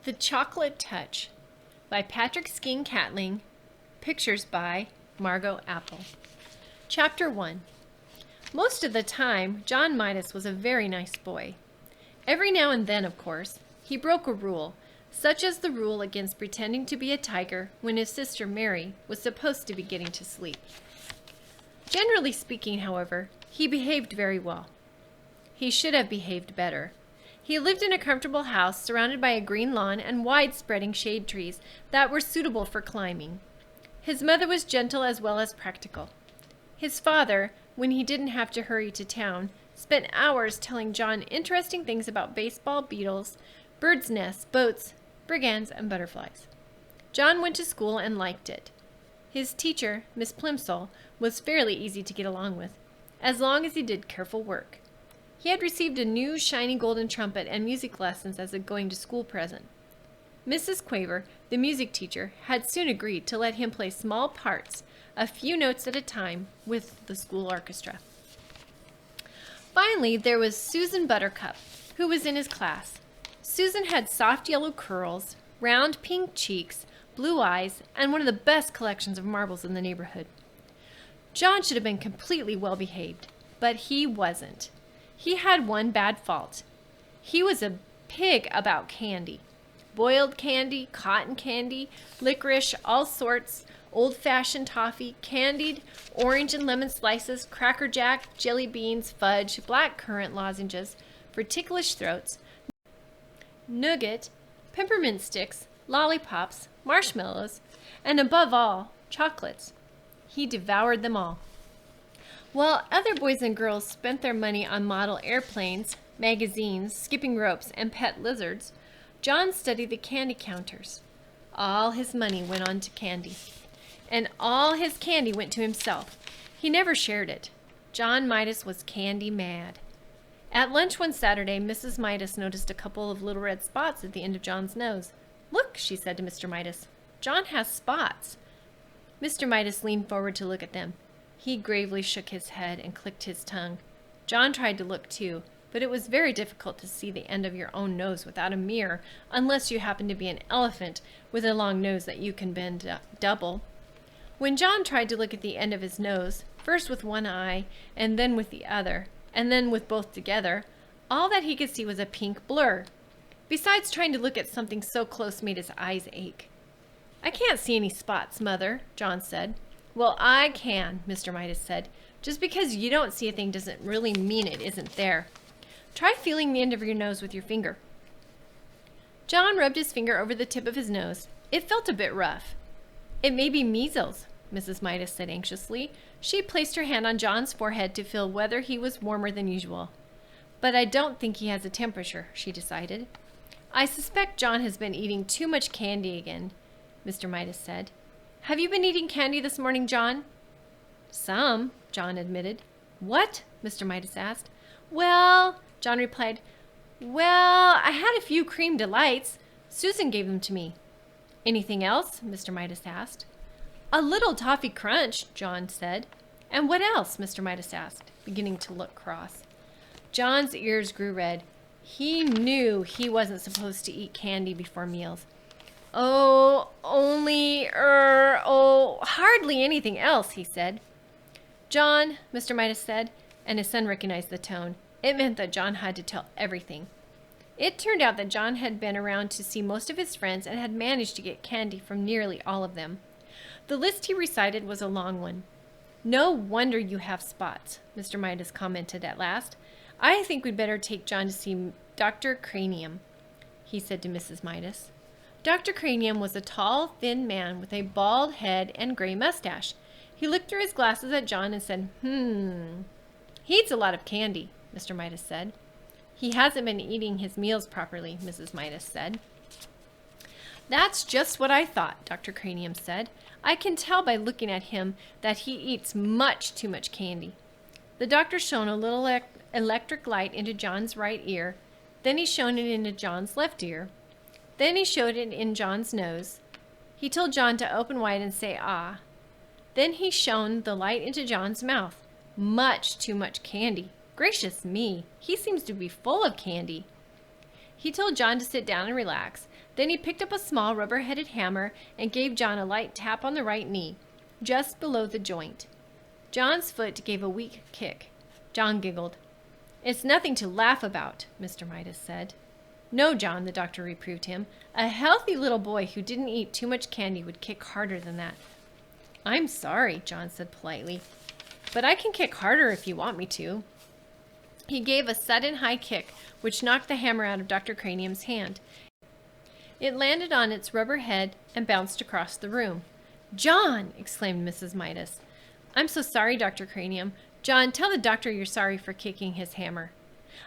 The Chocolate Touch by Patrick Skene Catling. Pictures by Margot Apple. Chapter 1. Most of the time, John Midas was a very nice boy. Every now and then, of course, he broke a rule, such as the rule against pretending to be a tiger when his sister Mary was supposed to be getting to sleep. Generally speaking, however, he behaved very well. He should have behaved better. He lived in a comfortable house surrounded by a green lawn and wide-spreading shade trees that were suitable for climbing. His mother was gentle as well as practical. His father, when he didn't have to hurry to town, spent hours telling John interesting things about baseball, beetles, birds' nests, boats, brigands, and butterflies. John went to school and liked it. His teacher, Miss Plimsoll, was fairly easy to get along with, as long as he did careful work. He had received a new shiny golden trumpet and music lessons as a going-to-school present. Mrs. Quaver, the music teacher, had soon agreed to let him play small parts, a few notes at a time, with the school orchestra. Finally, there was Susan Buttercup, who was in his class. Susan had soft yellow curls, round pink cheeks, blue eyes, and one of the best collections of marbles in the neighborhood. John should have been completely well-behaved, but he wasn't. He had one bad fault. He was a pig about candy. Boiled candy, cotton candy, licorice, all sorts, old-fashioned toffee, candied, orange and lemon slices, Cracker Jack, jelly beans, fudge, black currant lozenges for ticklish throats, nougat, peppermint sticks, lollipops, marshmallows, and above all, chocolates. He devoured them all. While other boys and girls spent their money on model airplanes, magazines, skipping ropes, and pet lizards, John studied the candy counters. All his money went on to candy, and all his candy went to himself. He never shared it. John Midas was candy mad. At lunch one Saturday, Mrs. Midas noticed a couple of little red spots at the end of John's nose. "Look," she said to Mr. Midas, "John has spots." Mr. Midas leaned forward to look at them. He gravely shook his head and clicked his tongue. John tried to look too, but it was very difficult to see the end of your own nose without a mirror, unless you happen to be an elephant with a long nose that you can bend double. When John tried to look at the end of his nose, first with one eye, and then with the other, and then with both together, all that he could see was a pink blur. Besides, trying to look at something so close made his eyes ache. "I can't see any spots, Mother," John said. "Well, I can," Mr. Midas said. "Just because you don't see a thing doesn't really mean it isn't there. Try feeling the end of your nose with your finger." John rubbed his finger over the tip of his nose. It felt a bit rough. "It may be measles," Mrs. Midas said anxiously. She placed her hand on John's forehead to feel whether he was warmer than usual. "But I don't think he has a temperature," she decided. "I suspect John has been eating too much candy again," Mr. Midas said. "Have you been eating candy this morning, John?" "Some," John admitted. "What?" Mr. Midas asked. "Well," John replied, I had a few cream delights. Susan gave them to me." "Anything else?" Mr. Midas asked. "A little toffee crunch," John said. "And what else?" Mr. Midas asked, beginning to look cross. John's ears grew red. He knew he wasn't supposed to eat candy before meals. Hardly anything else," he said. "John," Mr. Midas said, and his son recognized the tone. It meant that John had to tell everything. It turned out that John had been around to see most of his friends and had managed to get candy from nearly all of them. The list he recited was a long one. "No wonder you have spots," Mr. Midas commented at last. "I think we'd better take John to see Dr. Cranium," he said to Mrs. Midas. Dr. Cranium was a tall, thin man with a bald head and gray mustache. He looked through his glasses at John and said, "He eats a lot of candy," Mr. Midas said. "He hasn't been eating his meals properly," Mrs. Midas said. "That's just what I thought," Dr. Cranium said. "I can tell by looking at him that he eats much too much candy." The doctor shone a little electric light into John's right ear. Then he shone it into John's left ear. Then he showed it in John's nose. He told John to open wide and say, "Ah." Then he shone the light into John's mouth. Much too much candy. Gracious me, he seems to be full of candy. He told John to sit down and relax. Then he picked up a small rubber-headed hammer and gave John a light tap on the right knee, just below the joint. John's foot gave a weak kick. John giggled. "It's nothing to laugh about," Mr. Midas said. "No, John," the doctor reproved him. "A healthy little boy who didn't eat too much candy would kick harder than that." "I'm sorry," John said politely, "but I can kick harder if you want me to." He gave a sudden high kick, which knocked the hammer out of Dr. Cranium's hand. It landed on its rubber head and bounced across the room. "John!" exclaimed Mrs. Midas. "I'm so sorry, Dr. Cranium. John, tell the doctor you're sorry for kicking his hammer."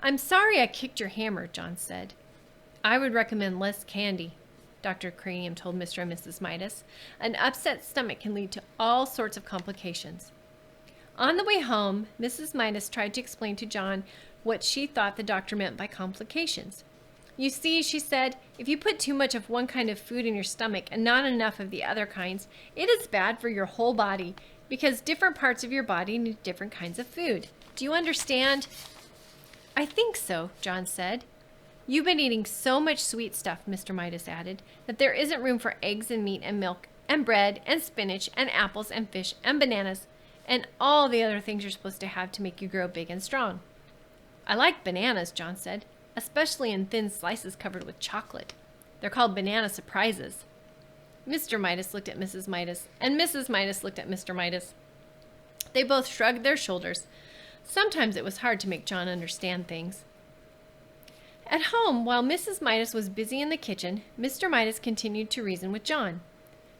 "I'm sorry I kicked your hammer," John said. "I would recommend less candy," Dr. Cranium told Mr. and Mrs. Midas. "An upset stomach can lead to all sorts of complications." On the way home, Mrs. Midas tried to explain to John what she thought the doctor meant by complications. "You see," she said, "if you put too much of one kind of food in your stomach and not enough of the other kinds, it is bad for your whole body, because different parts of your body need different kinds of food. Do you understand?" "I think so," John said. "You've been eating so much sweet stuff," Mr. Midas added, "that there isn't room for eggs and meat and milk and bread and spinach and apples and fish and bananas and all the other things you're supposed to have to make you grow big and strong." "I like bananas," John said, "especially in thin slices covered with chocolate. They're called banana surprises." Mr. Midas looked at Mrs. Midas, and Mrs. Midas looked at Mr. Midas. They both shrugged their shoulders. Sometimes it was hard to make John understand things. At home, while Mrs. Midas was busy in the kitchen, Mr. Midas continued to reason with John.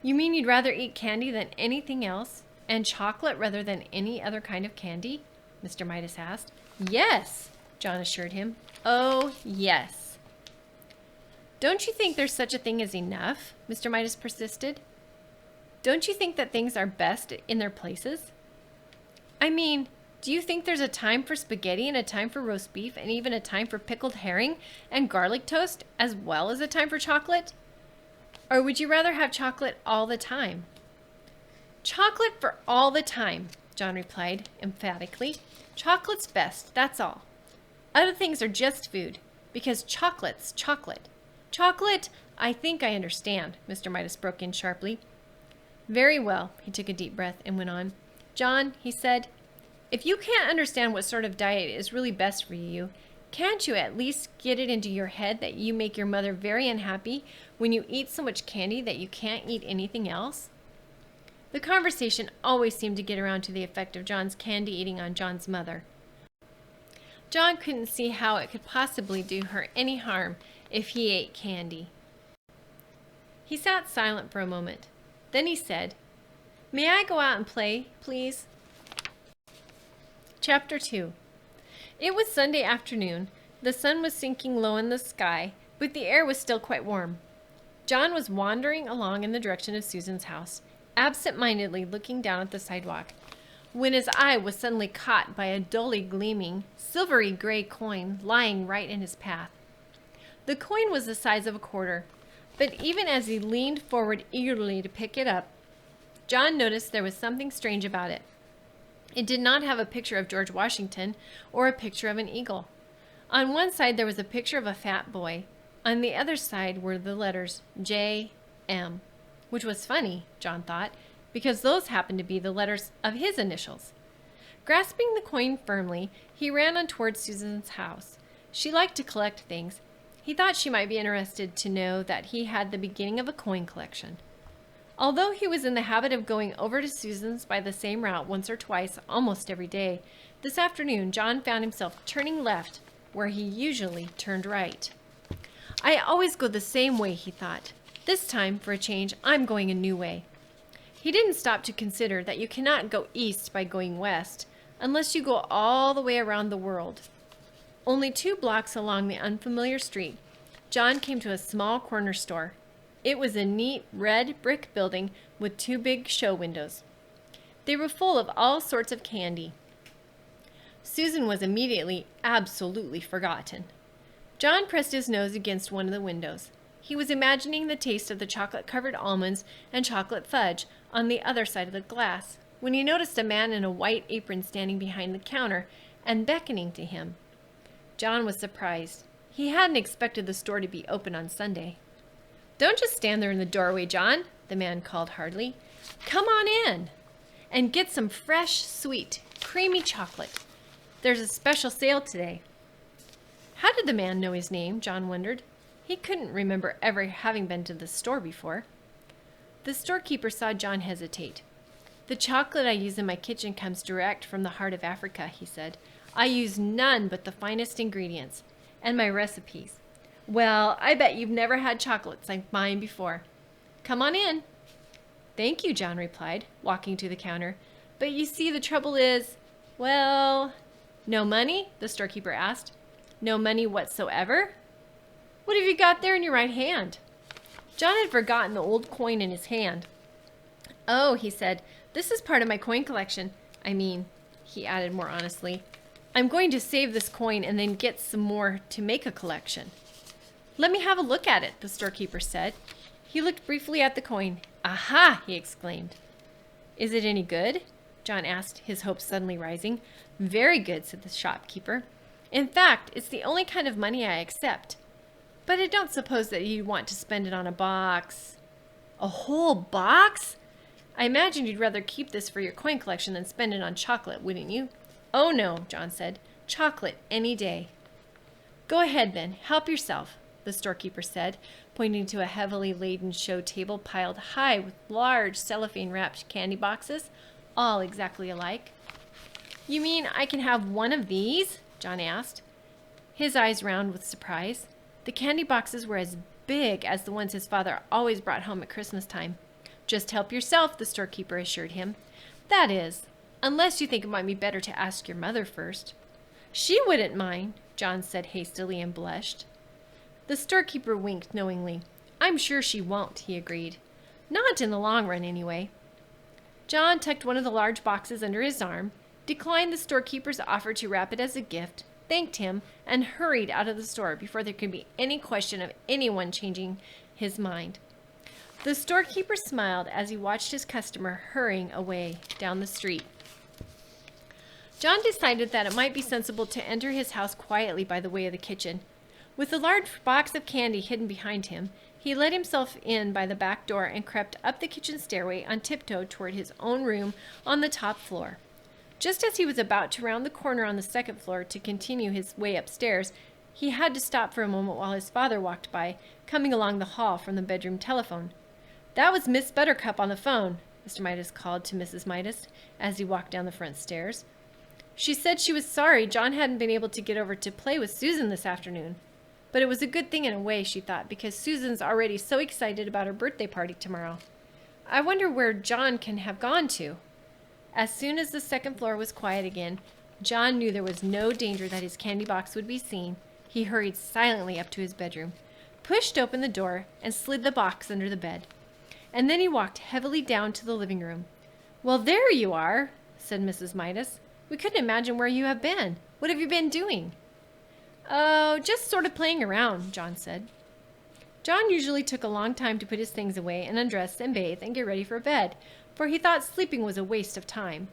"You mean you'd rather eat candy than anything else, and chocolate rather than any other kind of candy?" Mr. Midas asked. "Yes," John assured him. "Oh, yes." "Don't you think there's such a thing as enough?" Mr. Midas persisted. "Don't you think that things are best in their places? I mean, do you think there's a time for spaghetti and a time for roast beef and even a time for pickled herring and garlic toast as well as a time for chocolate? Or would you rather have chocolate all the time?" "Chocolate for all the time," John replied emphatically. "Chocolate's best, that's all. Other things are just food, because chocolate's chocolate." "Chocolate? I think I understand," Mr. Midas broke in sharply. "Very well," he took a deep breath and went on. "John," he said, "if you can't understand what sort of diet is really best for you, can't you at least get it into your head that you make your mother very unhappy when you eat so much candy that you can't eat anything else?" The conversation always seemed to get around to the effect of John's candy eating on John's mother. John couldn't see how it could possibly do her any harm if he ate candy. He sat silent for a moment. Then he said, "May I go out and play, please?" Chapter 2. It was Sunday afternoon. The sun was sinking low in the sky, but the air was still quite warm. John was wandering along in the direction of Susan's house, absent-mindedly looking down at the sidewalk, when his eye was suddenly caught by a dully gleaming, silvery gray coin lying right in his path. The coin was the size of a quarter, but even as he leaned forward eagerly to pick it up, John noticed there was something strange about it. It did not have a picture of George Washington or a picture of an eagle. On one side there was a picture of a fat boy. On the other side were the letters J.M., which was funny, John thought, because those happened to be the letters of his initials. Grasping the coin firmly, he ran on toward Susan's house. She liked to collect things. He thought she might be interested to know that he had the beginning of a coin collection. Although he was in the habit of going over to Susan's by the same route once or twice almost every day, this afternoon John found himself turning left where he usually turned right. "I always go the same way," he thought. "This time, for a change, I'm going a new way." He didn't stop to consider that you cannot go east by going west unless you go all the way around the world. Only 2 blocks along the unfamiliar street, John came to a small corner store. It was a neat red brick building with 2 big show windows. They were full of all sorts of candy. Susan was immediately absolutely forgotten. John pressed his nose against one of the windows. He was imagining the taste of the chocolate-covered almonds and chocolate fudge on the other side of the glass when he noticed a man in a white apron standing behind the counter and beckoning to him. John was surprised. He hadn't expected the store to be open on Sunday. "Don't just stand there in the doorway, John," the man called heartily. "Come on in and get some fresh, sweet, creamy chocolate. There's a special sale today." How did the man know his name? John wondered. He couldn't remember ever having been to the store before. The storekeeper saw John hesitate. "The chocolate I use in my kitchen comes direct from the heart of Africa," he said. "I use none but the finest ingredients. And my recipes. Well, I bet you've never had chocolates like mine before. Come on in." "Thank you," John replied, walking to the counter. "But you see, the trouble is, well—" "No money?" the storekeeper asked. "No money whatsoever? What have you got there in your right hand?" John had forgotten the old coin in his hand. "Oh," he said, "this is part of my coin collection. I mean," he added more honestly, "I'm going to save this coin and then get some more to make a collection." "Let me have a look at it," the storekeeper said. He looked briefly at the coin. "Aha!" he exclaimed. "Is it any good?" John asked, his hopes suddenly rising. "Very good," said the shopkeeper. "In fact, it's the only kind of money I accept. But I don't suppose that you'd want to spend it on a box." "A whole box? I imagine you'd rather keep this for your coin collection than spend it on chocolate, wouldn't you?" "Oh, no," John said. "Chocolate any day." "Go ahead, then. Help yourself," the storekeeper said, pointing to a heavily laden show table piled high with large cellophane-wrapped candy boxes, all exactly alike. "You mean I can have one of these?" John asked, his eyes round with surprise. The candy boxes were as big as the ones his father always brought home at Christmas time. "Just help yourself," the storekeeper assured him. "That is, unless you think it might be better to ask your mother first." "She wouldn't mind," John said hastily and blushed. The storekeeper winked knowingly. "I'm sure she won't," he agreed. "Not in the long run, anyway." John tucked one of the large boxes under his arm, declined the storekeeper's offer to wrap it as a gift, thanked him, and hurried out of the store before there could be any question of anyone changing his mind. The storekeeper smiled as he watched his customer hurrying away down the street. John decided that it might be sensible to enter his house quietly by the way of the kitchen. With the large box of candy hidden behind him, he let himself in by the back door and crept up the kitchen stairway on tiptoe toward his own room on the top floor. Just as he was about to round the corner on the second floor to continue his way upstairs, he had to stop for a moment while his father walked by, coming along the hall from the bedroom telephone. "That was Miss Buttercup on the phone," Mr. Midas called to Mrs. Midas as he walked down the front stairs. "She said she was sorry John hadn't been able to get over to play with Susan this afternoon. But it was a good thing in a way," she thought, "because Susan's already so excited about her birthday party tomorrow. I wonder where John can have gone to." As soon as the second floor was quiet again, John knew there was no danger that his candy box would be seen. He hurried silently up to his bedroom, pushed open the door, and slid the box under the bed. And then he walked heavily down to the living room. "Well, there you are," said Mrs. Midas. "We couldn't imagine where you have been. What have you been doing?" "Oh, just sort of playing around," John said. John usually took a long time to put his things away and undress and bathe and get ready for bed, for he thought sleeping was a waste of time.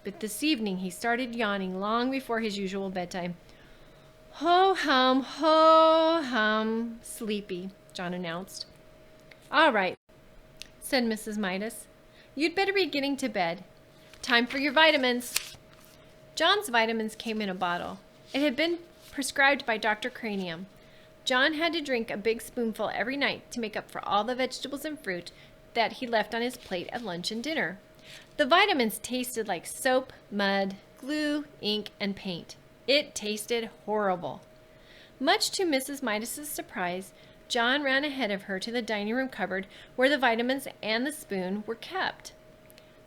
But this evening he started yawning long before his usual bedtime. Ho hum, sleepy," John announced. "All right," said Mrs. Midas. "You'd better be getting to bed. Time for your vitamins." John's vitamins came in a bottle. It had been prescribed by Dr. Cranium. John had to drink a big spoonful every night to make up for all the vegetables and fruit that he left on his plate at lunch and dinner. The vitamins tasted like soap, mud, glue, ink, and paint. It tasted horrible. Much to Mrs. Midas's surprise, John ran ahead of her to the dining room cupboard where the vitamins and the spoon were kept.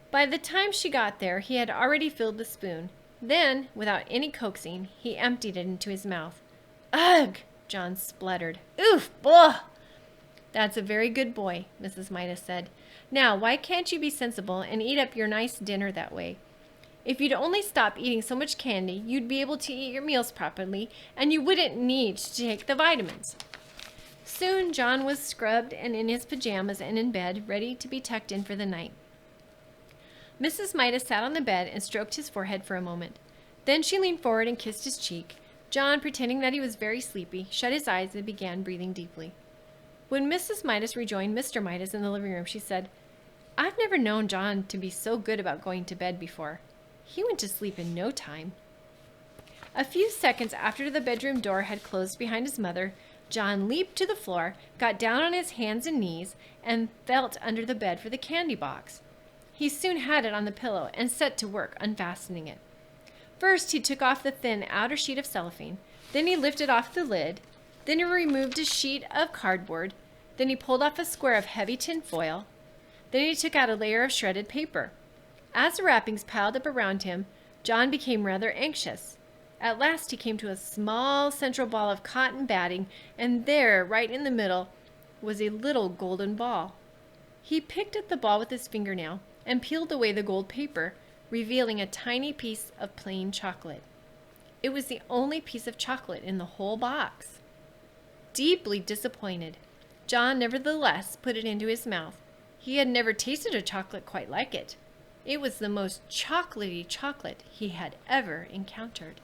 By the time she got there, he had already filled the spoon. Then, without any coaxing, he emptied it into his mouth. "Ugh!" John spluttered. "Oof! Blah!" "That's a very good boy," Mrs. Midas said. "Now, why can't you be sensible and eat up your nice dinner that way? If you'd only stop eating so much candy, you'd be able to eat your meals properly, and you wouldn't need to take the vitamins." Soon John was scrubbed and in his pajamas and in bed, ready to be tucked in for the night. Mrs. Midas sat on the bed and stroked his forehead for a moment. Then she leaned forward and kissed his cheek. John, pretending that he was very sleepy, shut his eyes and began breathing deeply. When Mrs. Midas rejoined Mr. Midas in the living room, she said, "I've never known John to be so good about going to bed before. He went to sleep in no time." A few seconds after the bedroom door had closed behind his mother, John leaped to the floor, got down on his hands and knees, and felt under the bed for the candy box. He soon had it on the pillow and set to work unfastening it. First, he took off the thin outer sheet of cellophane. Then he lifted off the lid. Then he removed a sheet of cardboard. Then he pulled off a square of heavy tin foil. Then he took out a layer of shredded paper. As the wrappings piled up around him, John became rather anxious. At last he came to a small central ball of cotton batting, and there, right in the middle, was a little golden ball. He picked at the ball with his fingernail and peeled away the gold paper, revealing a tiny piece of plain chocolate. It was the only piece of chocolate in the whole box. Deeply disappointed, John nevertheless put it into his mouth. He had never tasted a chocolate quite like it. It was the most chocolatey chocolate he had ever encountered.